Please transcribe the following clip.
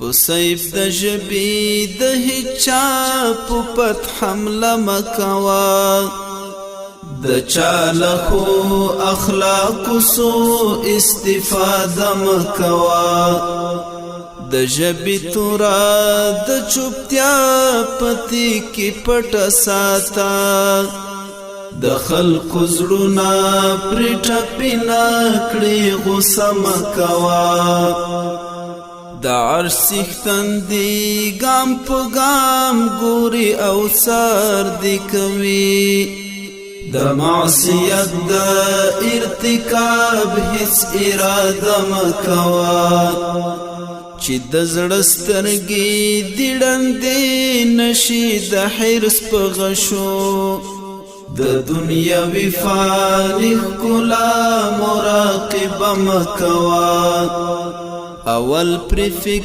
پسیب د ژبې د هیچا په پت حمله مکوا د چاله خو اخلاق سو استفاده مکوا د ژبې تورا د چوپتیا پتی کې پټ ساته د خلق زړونه پر ټپینا کړي غوسه مکوا د عرش سیختن دی ګام په ګام ګوري او سر دی کوي د معصیت د ارتکاب هیڅ اراده مکوا چې د زړه سترګې دې ړندې نشي د حرص په غشو د دنیاوي فاني ښکلا مراقبه مکوا اول پر